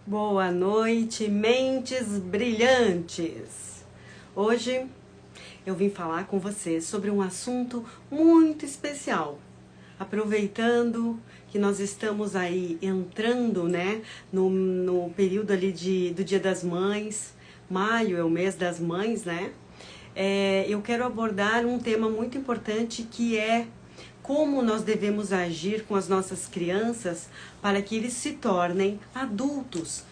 Boa noite, mentes brilhantes! Hoje eu vim falar com você sobre um assunto muito especial. Aproveitando que nós estamos aí entrando, no período ali do Dia das Mães, maio é o mês das mães, eu quero abordar um tema muito importante que é como nós devemos agir com as nossas crianças para que eles se tornem adultos,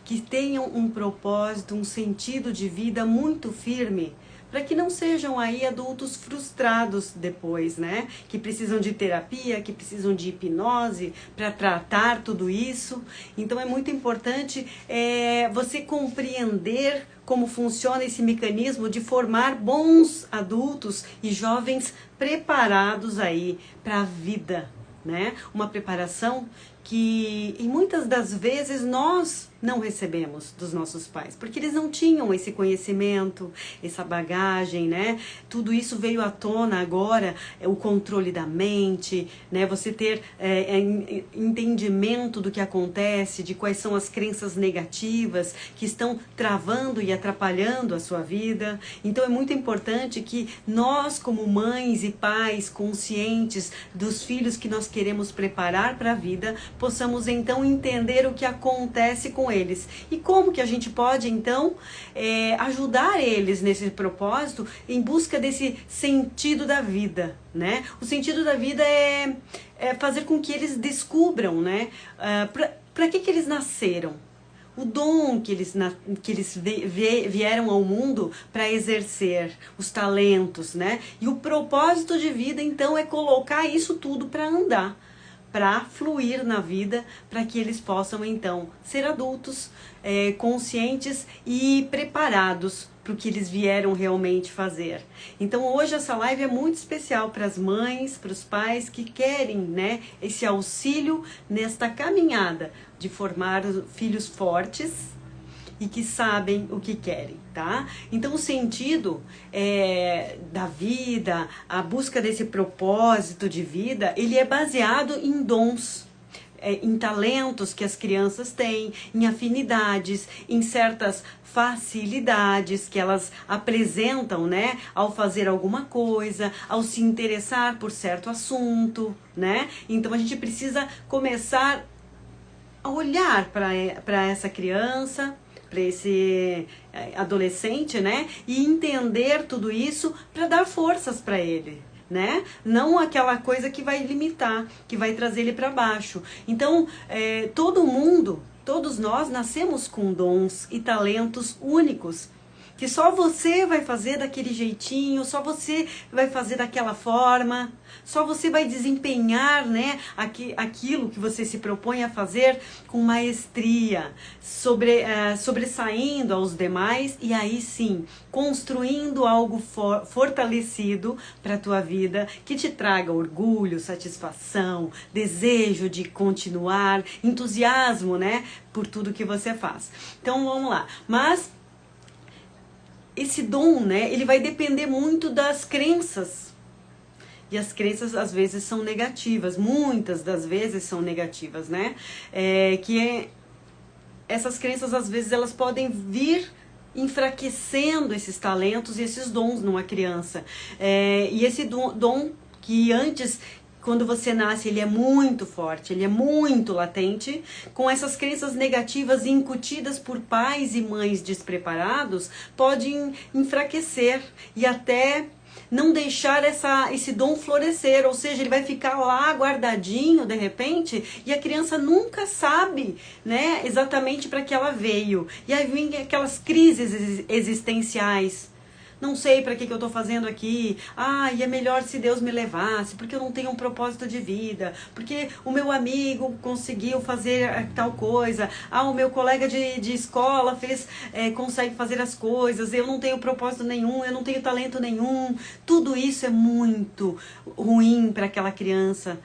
que tenham um propósito, um sentido de vida muito firme, para que não sejam aí adultos frustrados depois, que precisam de terapia, que precisam de hipnose para tratar tudo isso. Então é muito importante você compreender como funciona esse mecanismo de formar bons adultos e jovens preparados aí para a vida, Uma preparação que muitas das vezes nós não recebemos dos nossos pais, porque eles não tinham esse conhecimento, essa bagagem, Tudo isso veio à tona agora, o controle da mente, Você ter entendimento do que acontece, de quais são as crenças negativas que estão travando e atrapalhando a sua vida. Então é muito importante que nós, como mães e pais conscientes dos filhos que nós queremos preparar para a vida, possamos então entender o que acontece com eles e como que a gente pode então ajudar eles nesse propósito em busca desse sentido da vida, O sentido da vida é fazer com que eles descubram, para que eles nasceram, o dom que eles vieram ao mundo para exercer, os talentos, E o propósito de vida então é colocar isso tudo para andar, para fluir na vida, para que eles possam então ser adultos, conscientes e preparados para o que eles vieram realmente fazer. Então hoje essa live é muito especial para as mães, para os pais que querem, esse auxílio nesta caminhada de formar filhos fortes e que sabem o que querem, tá? Então o sentido da vida, a busca desse propósito de vida, ele é baseado em dons, em talentos que as crianças têm, em afinidades, em certas facilidades que elas apresentam, ao fazer alguma coisa, ao se interessar por certo assunto, Então a gente precisa começar a olhar para essa criança, para esse adolescente, e entender tudo isso para dar forças para ele, Não aquela coisa que vai limitar, que vai trazer ele para baixo. Então, todos nós nascemos com dons e talentos únicos, que só você vai fazer daquele jeitinho, só você vai fazer daquela forma, só você vai desempenhar, aquilo que você se propõe a fazer com maestria, sobressaindo aos demais e aí sim, construindo algo fortalecido para a tua vida, que te traga orgulho, satisfação, desejo de continuar, entusiasmo, por tudo que você faz. Então vamos lá, mas esse dom, ele vai depender muito das crenças. E as crenças, às vezes, são negativas. Muitas das vezes são negativas, essas crenças, às vezes, elas podem vir enfraquecendo esses talentos e esses dons numa criança. E esse dom que antes, quando você nasce, ele é muito forte, ele é muito latente, com essas crenças negativas incutidas por pais e mães despreparados, pode enfraquecer e até não deixar esse dom florescer, ou seja, ele vai ficar lá guardadinho de repente e a criança nunca sabe, exatamente para que ela veio. E aí vem aquelas crises existenciais. Não sei para que eu estou fazendo aqui. E é melhor se Deus me levasse, porque eu não tenho um propósito de vida, porque o meu amigo conseguiu fazer tal coisa, o meu colega de escola consegue fazer as coisas, eu não tenho propósito nenhum, eu não tenho talento nenhum. Tudo isso é muito ruim para aquela criança,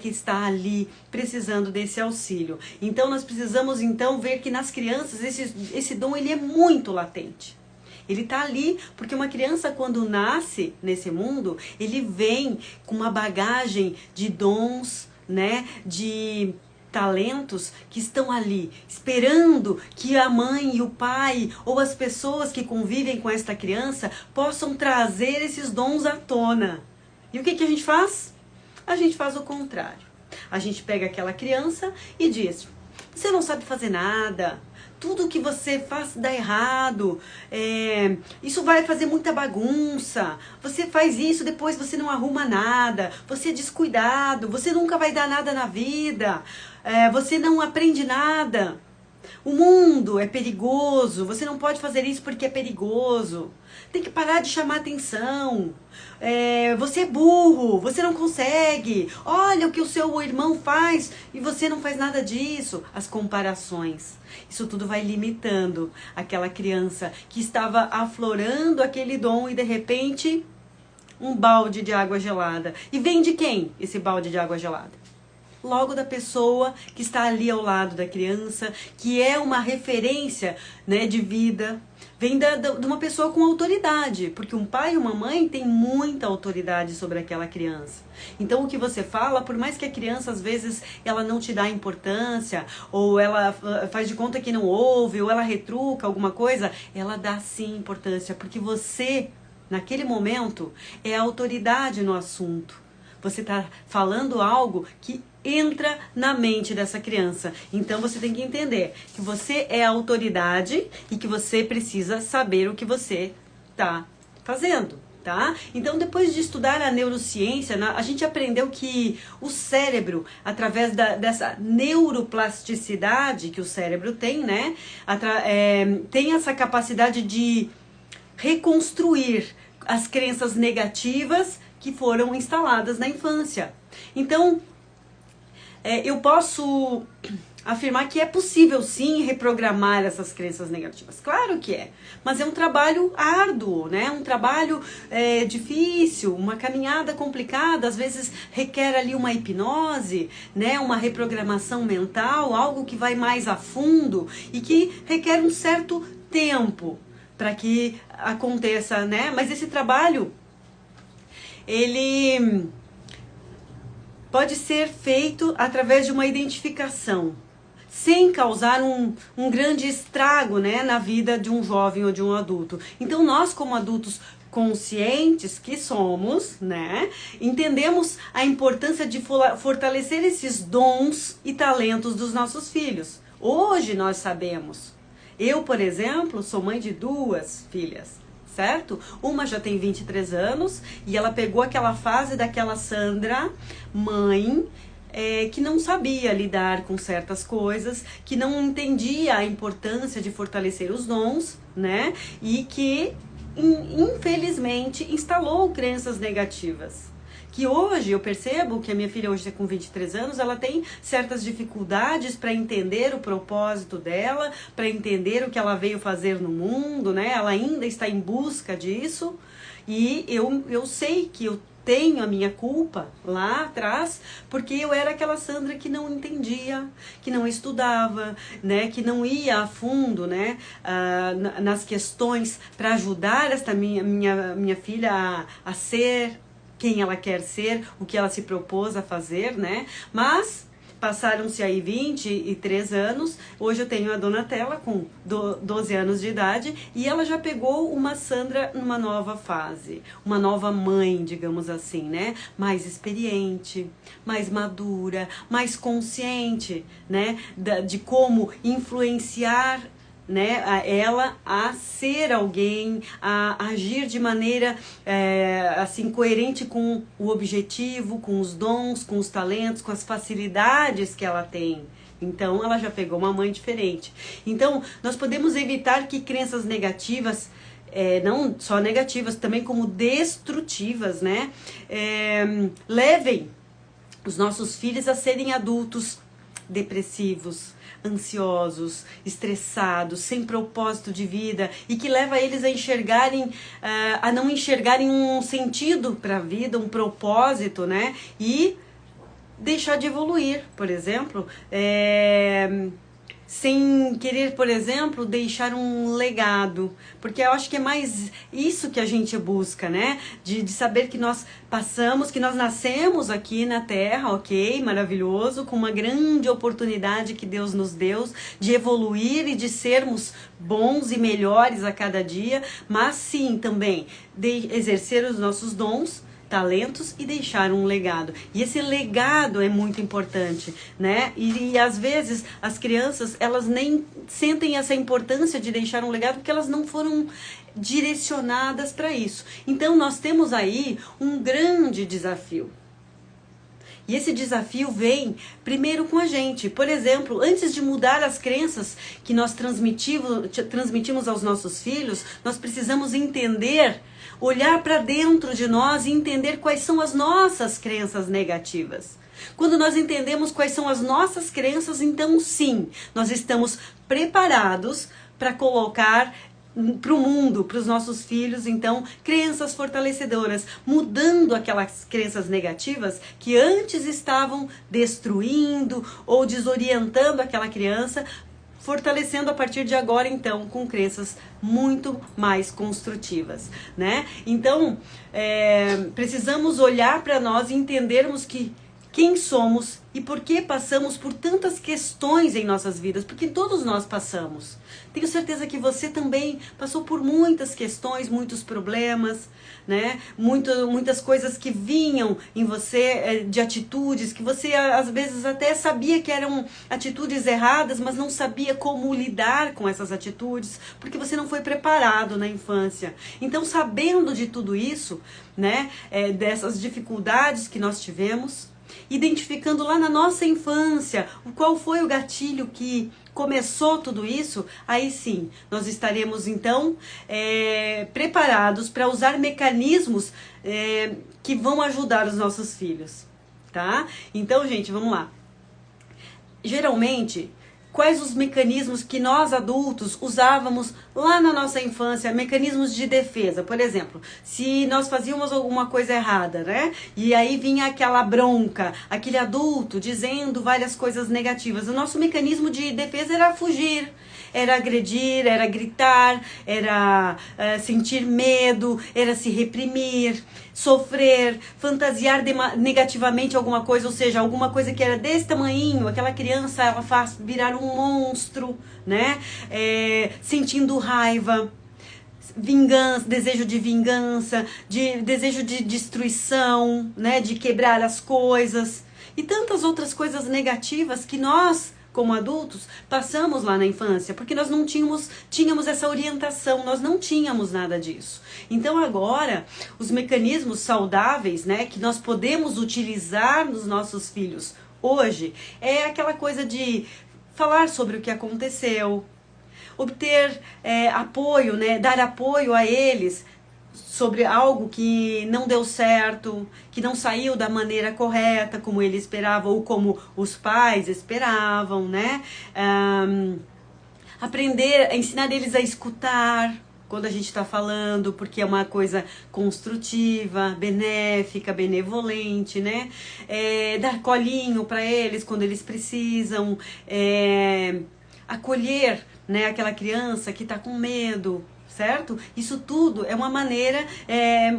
que está ali precisando desse auxílio. Então nós precisamos então ver que nas crianças esse dom ele é muito latente. Ele está ali porque uma criança, quando nasce nesse mundo, ele vem com uma bagagem de dons, de talentos que estão ali, esperando que a mãe e o pai ou as pessoas que convivem com esta criança possam trazer esses dons à tona. E o que a gente faz? A gente faz o contrário. A gente pega aquela criança e diz: você não sabe fazer nada, tudo que você faz dá errado, isso vai fazer muita bagunça, você faz isso, depois você não arruma nada, você é descuidado, você nunca vai dar nada na vida, você não aprende nada. O mundo é perigoso, você não pode fazer isso porque é perigoso. Tem que parar de chamar atenção. Você é burro, você não consegue. Olha o que o seu irmão faz e você não faz nada disso. As comparações. Isso tudo vai limitando aquela criança que estava aflorando aquele dom e de repente um balde de água gelada. E vem de quem esse balde de água gelada? Logo da pessoa que está ali ao lado da criança, que é uma referência, né, de vida. Vem de uma pessoa com autoridade, porque um pai e uma mãe têm muita autoridade sobre aquela criança. Então o que você fala, por mais que a criança às vezes ela não te dá importância, ou ela faz de conta que não ouve, ou ela retruca alguma coisa, ela dá sim importância, porque você, naquele momento, é a autoridade no assunto. Você está falando algo que entra na mente dessa criança. Então você tem que entender que você é a autoridade e que você precisa saber o que você está fazendo, tá? Então, depois de estudar a neurociência, a gente aprendeu que o cérebro, através dessa neuroplasticidade que o cérebro tem, né? Tem essa capacidade de reconstruir as crenças negativas que foram instaladas na infância. Então, eu posso afirmar que é possível sim reprogramar essas crenças negativas. Claro que é, mas é um trabalho árduo, né? Um trabalho difícil, uma caminhada complicada, às vezes requer ali uma hipnose, né? Uma reprogramação mental, algo que vai mais a fundo e que requer um certo tempo para que aconteça, né? Mas esse trabalho, ele pode ser feito através de uma identificação, sem causar um grande estrago, né, na vida de um jovem ou de um adulto. Então nós, como adultos conscientes que somos, né, entendemos a importância de fortalecer esses dons e talentos dos nossos filhos. Hoje nós sabemos. Eu, por exemplo, sou mãe de 2 filhas. Certo? Uma já tem 23 anos e ela pegou aquela fase daquela Sandra, mãe, que não sabia lidar com certas coisas, que não entendia a importância de fortalecer os dons, né? E que, infelizmente, instalou crenças negativas. Que hoje eu percebo que a minha filha hoje com 23 anos, ela tem certas dificuldades para entender o propósito dela, para entender o que ela veio fazer no mundo, né? Ela ainda está em busca disso e eu sei que eu tenho a minha culpa lá atrás, porque eu era aquela Sandra que não entendia, que não estudava, né? Que não ia a fundo, né? Nas questões para ajudar esta minha filha a ser quem ela quer ser, o que ela se propôs a fazer, né? Mas passaram-se aí 23 anos, hoje eu tenho a Donatella com 12 anos de idade e ela já pegou uma Sandra numa nova fase, uma nova mãe, digamos assim, né? Mais experiente, mais madura, mais consciente, né? De como influenciar, né, ela a ser alguém, a agir de maneira assim coerente com o objetivo, com os dons, com os talentos, com as facilidades que ela tem. Então ela já pegou uma mãe diferente. Então nós podemos evitar que crenças negativas, não só negativas, também como destrutivas, né, levem os nossos filhos a serem adultos depressivos, ansiosos, estressados, sem propósito de vida e que leva eles a enxergarem, a não enxergarem um sentido para a vida, um propósito, né? E deixar de evoluir, por exemplo, sem querer, por exemplo, deixar um legado, porque eu acho que é mais isso que a gente busca, né? De saber que nós passamos, que nós nascemos aqui na Terra, ok, maravilhoso, com uma grande oportunidade que Deus nos deu de evoluir e de sermos bons e melhores a cada dia, mas sim também de exercer os nossos dons, talentos e deixar um legado. E esse legado é muito importante, né? E às vezes as crianças, elas nem sentem essa importância de deixar um legado porque elas não foram direcionadas para isso. Então nós temos aí um grande desafio. E esse desafio vem primeiro com a gente. Por exemplo, antes de mudar as crenças que nós transmitimos aos nossos filhos, nós precisamos entender, olhar para dentro de nós e entender quais são as nossas crenças negativas. Quando nós entendemos quais são as nossas crenças, então sim, nós estamos preparados para colocar para o mundo, para os nossos filhos, então, crenças fortalecedoras, mudando aquelas crenças negativas que antes estavam destruindo ou desorientando aquela criança, fortalecendo a partir de agora, então, com crenças muito mais construtivas, né? Então, precisamos olhar para nós e entendermos que quem somos e por que passamos por tantas questões em nossas vidas, porque todos nós passamos. Tenho certeza que você também passou por muitas questões, muitos problemas, né? Muitas coisas que vinham em você, de atitudes, que você às vezes até sabia que eram atitudes erradas, mas não sabia como lidar com essas atitudes, porque você não foi preparado na infância. Então, sabendo de tudo isso, né? Dessas dificuldades que nós tivemos, identificando lá na nossa infância qual foi o gatilho que começou tudo isso, aí sim, nós estaremos então preparados para usar mecanismos que vão ajudar os nossos filhos, tá? Então, gente, vamos lá. Geralmente, quais os mecanismos que nós adultos usávamos lá na nossa infância, mecanismos de defesa? Por exemplo, se nós fazíamos alguma coisa errada, né? E aí vinha aquela bronca, aquele adulto dizendo várias coisas negativas. O nosso mecanismo de defesa era fugir, era agredir, era gritar, era sentir medo, era se reprimir, sofrer, fantasiar negativamente alguma coisa, ou seja, alguma coisa que era desse tamanhinho, aquela criança ela faz virar um monstro, né? Sentindo raiva, vingança, desejo de vingança, desejo de destruição, né? De quebrar as coisas e tantas outras coisas negativas que nós, como adultos, passamos lá na infância, porque nós não tínhamos essa orientação, nós não tínhamos nada disso. Então agora, os mecanismos saudáveis, né, que nós podemos utilizar nos nossos filhos hoje, é aquela coisa de falar sobre o que aconteceu, obter apoio, né, dar apoio a eles sobre algo que não deu certo, que não saiu da maneira correta, como ele esperava ou como os pais esperavam, né? Aprender, ensinar eles a escutar quando a gente está falando, porque é uma coisa construtiva, benéfica, benevolente, né? Dar colinho para eles quando eles precisam, acolher, né, aquela criança que está com medo, certo? Isso tudo é uma maneira,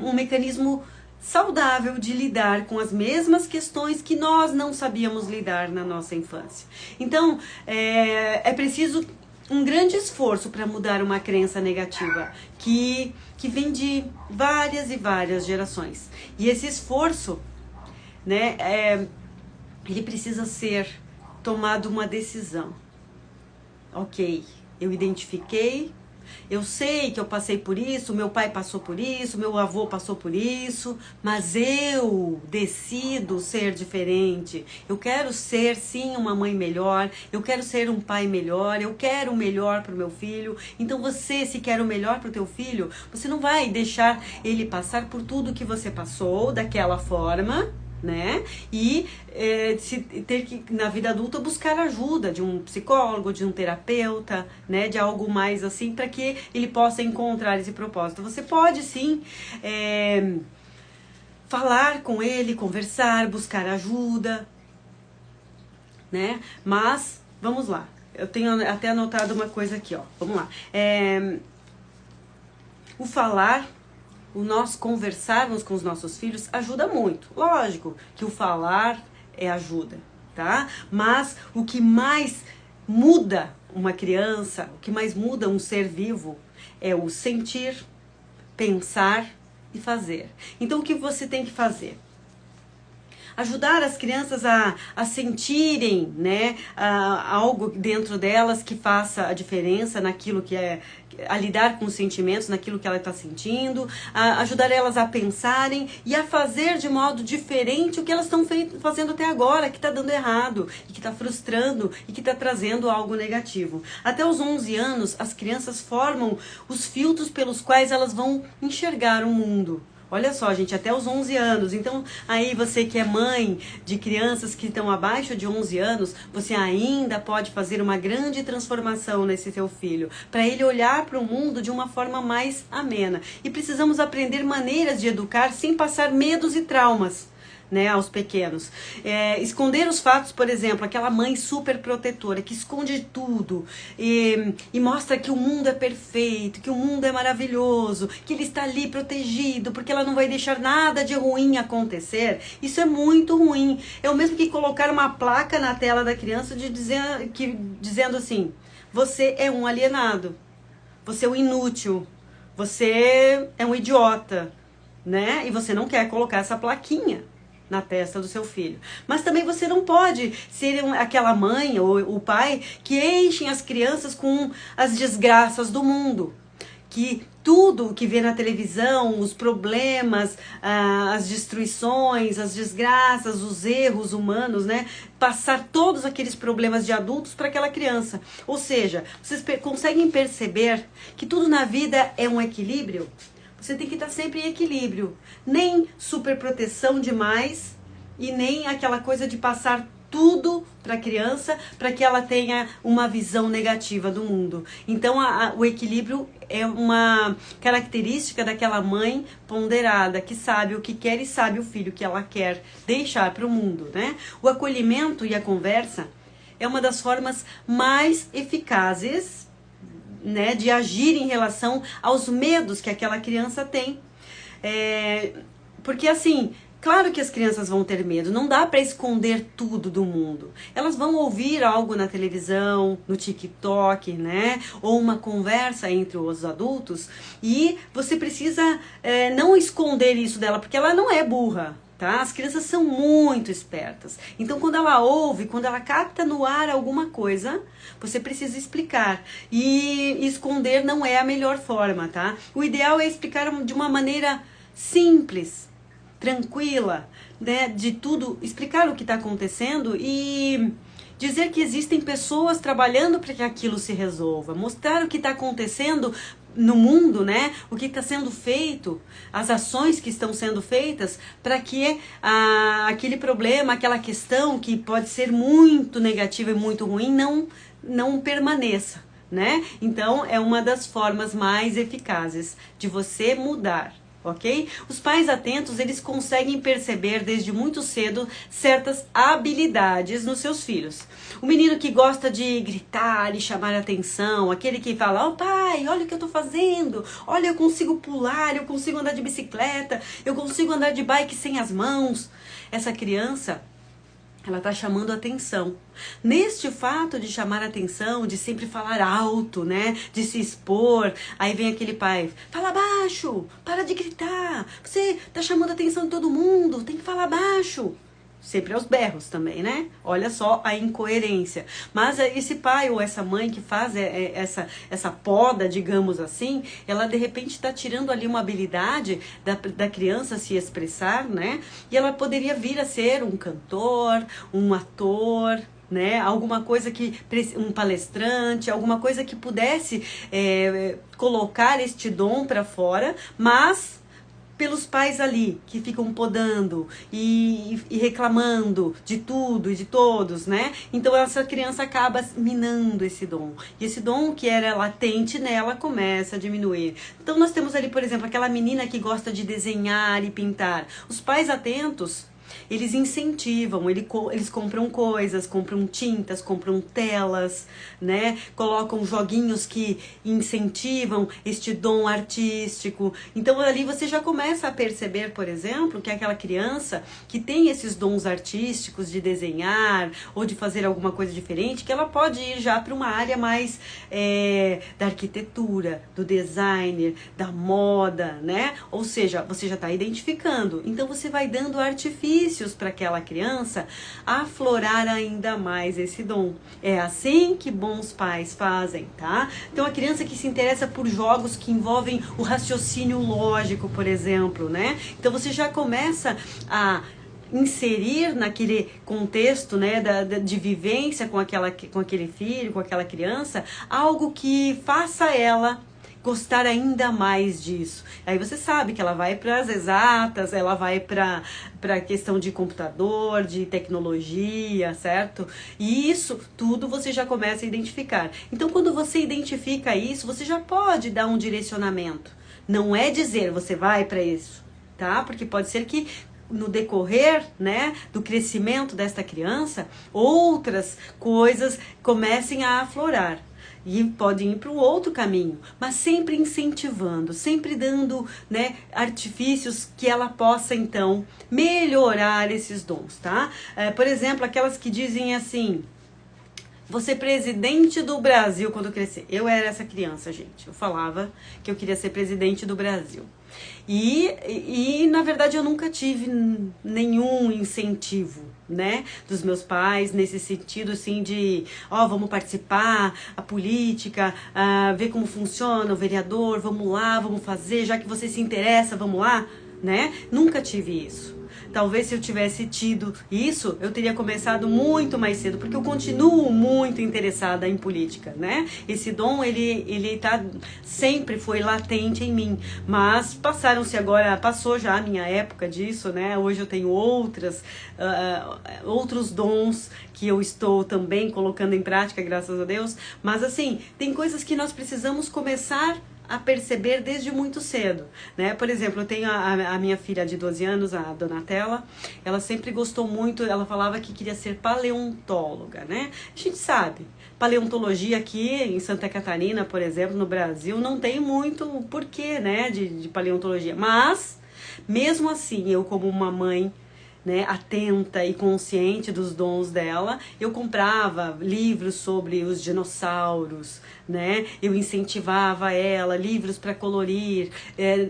um mecanismo saudável de lidar com as mesmas questões que nós não sabíamos lidar na nossa infância. Então, é preciso um grande esforço para mudar uma crença negativa que vem de várias e várias gerações. E esse esforço, né, ele precisa ser tomado uma decisão. Ok, eu identifiquei, eu sei que eu passei por isso, meu pai passou por isso, meu avô passou por isso, mas eu decido ser diferente. Eu quero ser, sim, uma mãe melhor, eu quero ser um pai melhor, eu quero o melhor para o meu filho. Então você, se quer o melhor para o teu filho, você não vai deixar ele passar por tudo que você passou daquela forma, né? E ter que, na vida adulta, buscar ajuda de um psicólogo, de um terapeuta, né? De algo mais assim, para que ele possa encontrar esse propósito. Você pode sim falar com ele, conversar, buscar ajuda, né? Mas vamos lá. eu tenho até anotado uma coisa aqui, ó. Vamos lá. O falar, o nós conversarmos com os nossos filhos ajuda muito. Lógico que o falar ajuda, tá? Mas o que mais muda uma criança, o que mais muda um ser vivo é o sentir, pensar e fazer. Então o que você tem que fazer? Ajudar as crianças a sentirem, né, algo dentro delas que faça a diferença naquilo que a lidar com os sentimentos, naquilo que ela está sentindo, ajudar elas a pensarem e a fazer de modo diferente o que elas estão fazendo até agora, que está dando errado, e que está frustrando e que está trazendo algo negativo. Até os 11 anos, as crianças formam os filtros pelos quais elas vão enxergar o mundo. Olha só, gente, até os 11 anos. Então, aí você que é mãe de crianças que estão abaixo de 11 anos, você ainda pode fazer uma grande transformação nesse seu filho, para ele olhar para o mundo de uma forma mais amena. E precisamos aprender maneiras de educar sem passar medos e traumas, né, aos pequenos. Esconder os fatos, por exemplo, aquela mãe super protetora que esconde tudo e mostra que o mundo é perfeito, que o mundo é maravilhoso, que ele está ali protegido, porque ela não vai deixar nada de ruim acontecer. Isso é muito ruim. É o mesmo que colocar uma placa na tela da criança dizendo assim: você é um alienado, você é um inútil, você é um idiota, né? E você não quer colocar essa plaquinha na testa do seu filho. Mas também você não pode ser aquela mãe ou o pai que enchem as crianças com as desgraças do mundo. Que tudo que vê na televisão, os problemas, as destruições, as desgraças, os erros humanos, né? Passar todos aqueles problemas de adultos para aquela criança. Ou seja, vocês conseguem perceber que tudo na vida é um equilíbrio? Você tem que estar sempre em equilíbrio. Nem superproteção demais e nem aquela coisa de passar tudo para a criança para que ela tenha uma visão negativa do mundo. Então, o equilíbrio é uma característica daquela mãe ponderada, que sabe o que quer e sabe o filho que ela quer deixar para o mundo, né? O acolhimento e a conversa é uma das formas mais eficazes, né, de agir em relação aos medos que aquela criança tem. Porque assim, claro que as crianças vão ter medo, não dá para esconder tudo do mundo. Elas vão ouvir algo na televisão, no TikTok, né, ou uma conversa entre os adultos, e você precisa não esconder isso dela, porque ela não é burra. Tá? As crianças são muito espertas. Então, quando ela ouve, quando ela capta no ar alguma coisa, você precisa explicar. E esconder não é a melhor forma, tá? O ideal é explicar de uma maneira simples, tranquila, né? De tudo, explicar o que está acontecendo e dizer que existem pessoas trabalhando para que aquilo se resolva. Mostrar o que está acontecendo no mundo, né? O que está sendo feito, as ações que estão sendo feitas para que aquele problema, aquela questão que pode ser muito negativa e muito ruim não permaneça, né? Então é uma das formas mais eficazes de você mudar. Ok? Os pais atentos, eles conseguem perceber desde muito cedo certas habilidades nos seus filhos. O menino que gosta de gritar e chamar a atenção, aquele que fala: "Ó pai, olha o que eu tô fazendo, olha, eu consigo pular, eu consigo andar de bicicleta, eu consigo andar de bike sem as mãos". Essa criança, ela está chamando atenção. Neste fato de chamar atenção, de sempre falar alto, né? De se expor, aí vem aquele pai: "Fala baixo, para de gritar, você está chamando a atenção de todo mundo, tem que falar baixo". Sempre aos berros também, né? Olha só a incoerência. Mas esse pai ou essa mãe que faz essa poda, digamos assim, ela de repente está tirando ali uma habilidade da criança se expressar, né? E ela poderia vir a ser um cantor, um ator, né? Alguma coisa um palestrante, alguma coisa que pudesse colocar este dom para fora, mas pelos pais ali, que ficam podando e reclamando de tudo e de todos, né? Então essa criança acaba minando esse dom. E esse dom que era latente nela começa a diminuir. Então nós temos ali, por exemplo, aquela menina que gosta de desenhar e pintar. Os pais atentos eles incentivam, eles compram coisas, compram tintas, compram telas, né? Colocam joguinhos que incentivam este dom artístico. Então ali você já começa a perceber, por exemplo, que aquela criança que tem esses dons artísticos de desenhar ou de fazer alguma coisa diferente, que ela pode ir já para uma área mais da arquitetura, do designer, da moda, né? Ou seja, você já está identificando. Então você vai dando artifícios para aquela criança aflorar ainda mais esse dom. É assim que bons pais fazem, tá? Então a criança que se interessa por jogos que envolvem o raciocínio lógico, por exemplo, né? Então você já começa a inserir naquele contexto, né, de vivência com aquele filho, com aquela criança, algo que faça ela gostar ainda mais disso. Aí você sabe que ela vai para as exatas, ela vai para a questão de computador, de tecnologia, certo? E isso tudo você já começa a identificar. Então, quando você identifica isso, você já pode dar um direcionamento. Não é dizer você vai para isso, tá? Porque pode ser que no decorrer, né, do crescimento desta criança, outras coisas comecem a aflorar. E podem ir para o outro caminho, mas sempre incentivando, sempre dando, né, artifícios que ela possa, então, melhorar esses dons, tá? Por exemplo, aquelas que dizem assim: vou ser presidente do Brasil quando crescer. Eu era essa criança, gente. Eu falava que eu queria ser presidente do Brasil. E na verdade eu nunca tive nenhum incentivo, né, dos meus pais nesse sentido assim de, vamos participar, a política, ver como funciona o vereador, vamos lá, vamos fazer, já que você se interessa, vamos lá, né? Nunca tive isso. Talvez se eu tivesse tido isso, eu teria começado muito mais cedo, porque eu continuo muito interessada em política, né? Esse dom, ele sempre foi latente em mim, mas passou já a minha época disso, né? Hoje eu tenho outros dons que eu estou também colocando em prática, graças a Deus, mas assim, tem coisas que nós precisamos começar a perceber desde muito cedo, né? Por exemplo, eu tenho a minha filha de 12 anos, a Donatella, ela sempre gostou muito, ela falava que queria ser paleontóloga, né? A gente sabe, paleontologia aqui em Santa Catarina, por exemplo, no Brasil, não tem muito porquê, né, de paleontologia, mas, mesmo assim, eu como uma mãe, né, atenta e consciente dos dons dela, eu comprava livros sobre os dinossauros, né? Eu incentivava ela, livros para colorir,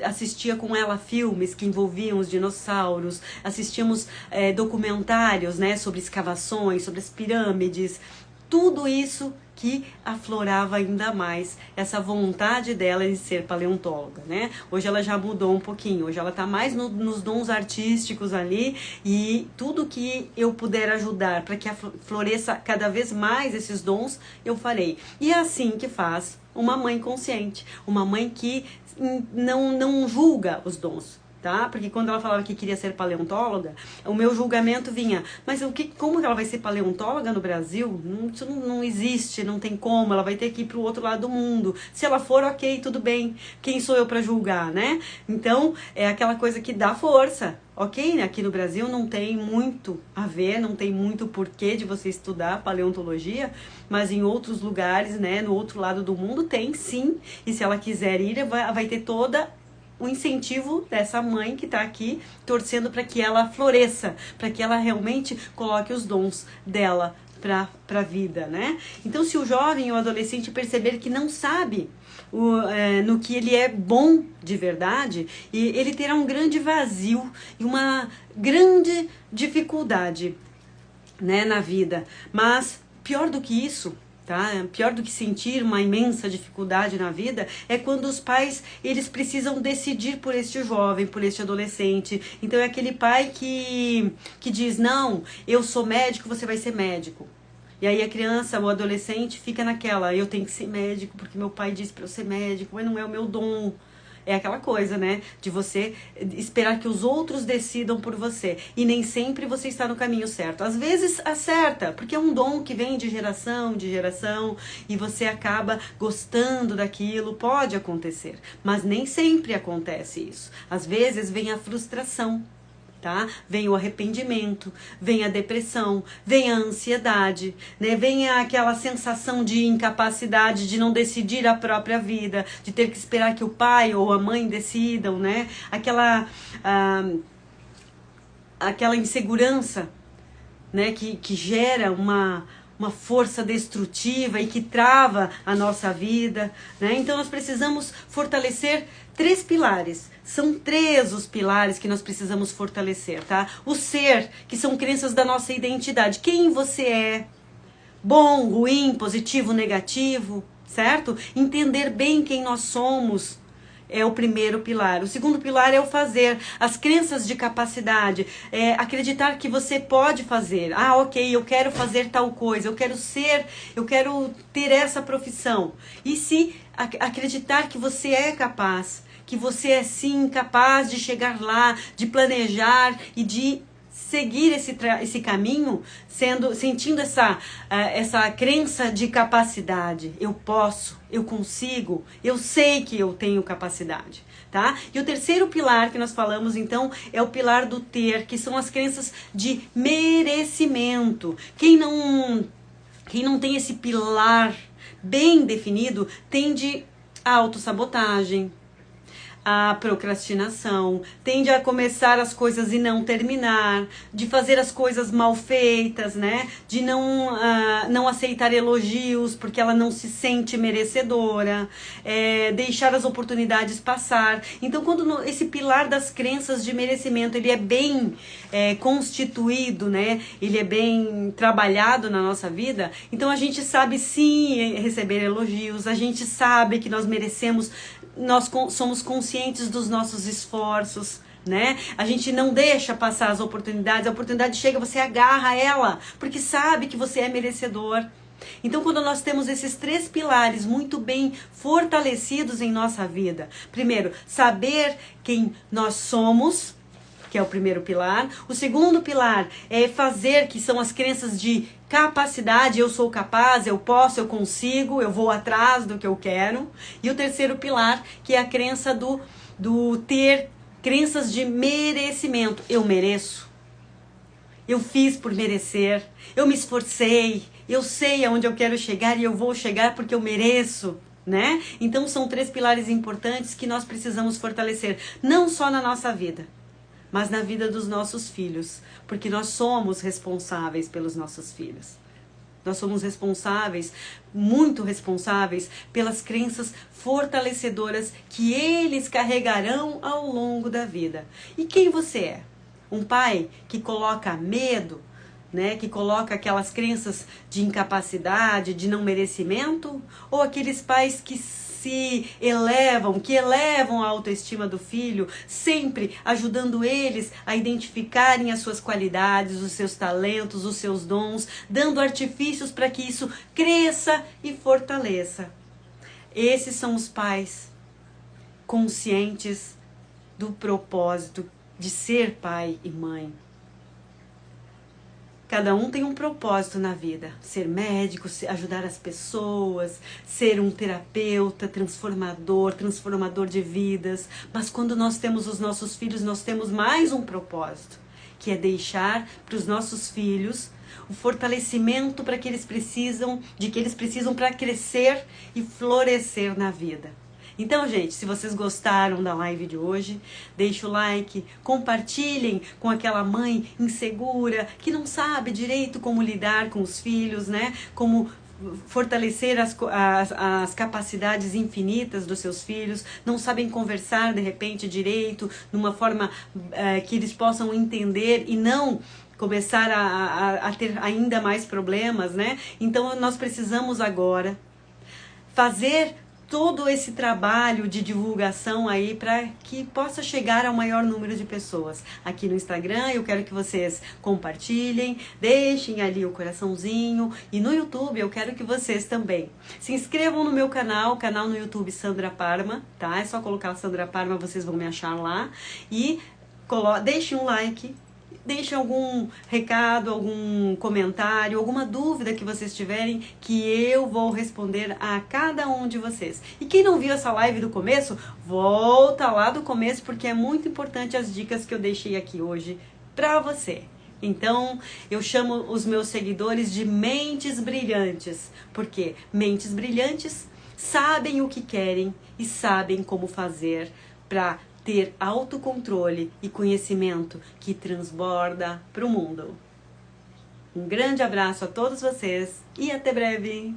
assistia com ela filmes que envolviam os dinossauros, assistíamos documentários, né, sobre escavações, sobre as pirâmides, tudo isso que aflorava ainda mais essa vontade dela de ser paleontóloga, né? Hoje ela já mudou um pouquinho, hoje ela tá mais nos dons artísticos ali, e tudo que eu puder ajudar para que floresça cada vez mais esses dons, eu farei. E é assim que faz uma mãe consciente, uma mãe que não julga os dons. Tá? Porque quando ela falava que queria ser paleontóloga, o meu julgamento vinha, mas como ela vai ser paleontóloga no Brasil? Isso não existe, não tem como, ela vai ter que ir para o outro lado do mundo. Se ela for, ok, tudo bem, quem sou eu para julgar, né? Então, é aquela coisa que dá força, ok? Aqui no Brasil não tem muito a ver, não tem muito porquê de você estudar paleontologia, mas em outros lugares, né, no outro lado do mundo tem sim, e se ela quiser ir, vai ter toda o incentivo dessa mãe que está aqui torcendo para que ela floresça, para que ela realmente coloque os dons dela para a vida, né? Então, se o jovem ou adolescente perceber que não sabe no que ele é bom de verdade, ele terá um grande vazio e uma grande dificuldade, né, na vida. Mas, pior do que isso, tá? Pior do que sentir uma imensa dificuldade na vida é quando os pais, eles precisam decidir por este jovem, por este adolescente. Então é aquele pai que diz, não, eu sou médico, você vai ser médico. E aí a criança, o adolescente fica naquela, eu tenho que ser médico porque meu pai disse para eu ser médico, mas não é o meu dom. É aquela coisa, né, de você esperar que os outros decidam por você. E nem sempre você está no caminho certo. Às vezes acerta, porque é um dom que vem de geração, e você acaba gostando daquilo, pode acontecer. Mas nem sempre acontece isso. Às vezes vem a frustração. tá? Vem o arrependimento, vem a depressão, vem a ansiedade, né? Vem aquela sensação de incapacidade, de não decidir a própria vida, de ter que esperar que o pai ou a mãe decidam, né? Aquela insegurança, né? Que gera uma força destrutiva e que trava a nossa vida, né? Então nós precisamos fortalecer 3 pilares. São 3 os pilares que nós precisamos fortalecer, tá? O ser, que são crenças da nossa identidade. Quem você é? Bom, ruim, positivo, negativo, certo? Entender bem quem nós somos é o primeiro pilar. O segundo pilar é o fazer, as crenças de capacidade, acreditar que você pode fazer. Ah, ok, eu quero fazer tal coisa, eu quero ter essa profissão. E se acreditar que você é capaz, que você é sim capaz de chegar lá, de planejar e de seguir esse caminho, sentindo essa crença de capacidade. Eu posso, eu consigo, eu sei que eu tenho capacidade, tá? E o terceiro pilar que nós falamos, então, é o pilar do ter, que são as crenças de merecimento. Quem não tem esse pilar bem definido, tende à autossabotagem, a procrastinação, tende a começar as coisas e não terminar, de fazer as coisas mal feitas, né? De não aceitar elogios porque ela não se sente merecedora, deixar as oportunidades passar. Então, quando esse pilar das crenças de merecimento ele é bem constituído, né? Ele é bem trabalhado na nossa vida, então a gente sabe sim receber elogios, a gente sabe que nós merecemos. Nós somos conscientes dos nossos esforços, né? A gente não deixa passar as oportunidades, a oportunidade chega, você agarra ela, porque sabe que você é merecedor. Então, quando nós temos esses 3 pilares muito bem fortalecidos em nossa vida, primeiro, saber quem nós somos, que é o primeiro pilar. O segundo pilar é fazer, que são as crenças de capacidade, eu sou capaz, eu posso, eu consigo, eu vou atrás do que eu quero. E o terceiro pilar, que é a crença do ter crenças de merecimento. Eu mereço, eu fiz por merecer, eu me esforcei, eu sei aonde eu quero chegar e eu vou chegar porque eu mereço. Né? Então são 3 pilares importantes que nós precisamos fortalecer, não só na nossa vida, mas na vida dos nossos filhos, porque nós somos responsáveis pelos nossos filhos. Nós somos responsáveis, muito responsáveis, pelas crenças fortalecedoras que eles carregarão ao longo da vida. E quem você é? Um pai que coloca medo, né, que coloca aquelas crenças de incapacidade, de não merecimento? Ou aqueles pais que elevam a autoestima do filho, sempre ajudando eles a identificarem as suas qualidades, os seus talentos, os seus dons, dando artifícios para que isso cresça e fortaleça. Esses são os pais conscientes do propósito de ser pai e mãe. Cada um tem um propósito na vida, ser médico, ajudar as pessoas, ser um terapeuta, transformador de vidas. Mas quando nós temos os nossos filhos, nós temos mais um propósito, que é deixar para os nossos filhos o fortalecimento que eles precisam para crescer e florescer na vida. Então, gente, se vocês gostaram da live de hoje, deixa o like, compartilhem com aquela mãe insegura, que não sabe direito como lidar com os filhos, né? Como fortalecer as capacidades infinitas dos seus filhos, não sabem conversar de repente direito, numa forma que eles possam entender e não começar a ter ainda mais problemas, né? Então, nós precisamos agora fazer todo esse trabalho de divulgação aí para que possa chegar ao maior número de pessoas. Aqui no Instagram eu quero que vocês compartilhem, deixem ali o coraçãozinho, e no YouTube eu quero que vocês também se inscrevam no meu canal no YouTube Sandra Parma, tá? É só colocar Sandra Parma, vocês vão me achar lá, e deixem um like, Deixem algum recado, algum comentário, alguma dúvida que vocês tiverem, que eu vou responder a cada um de vocês. E quem não viu essa live do começo, volta lá do começo, porque é muito importante as dicas que eu deixei aqui hoje para você. Então, eu chamo os meus seguidores de mentes brilhantes, porque mentes brilhantes sabem o que querem e sabem como fazer para ter autocontrole e conhecimento que transborda para o mundo. Um grande abraço a todos vocês e até breve!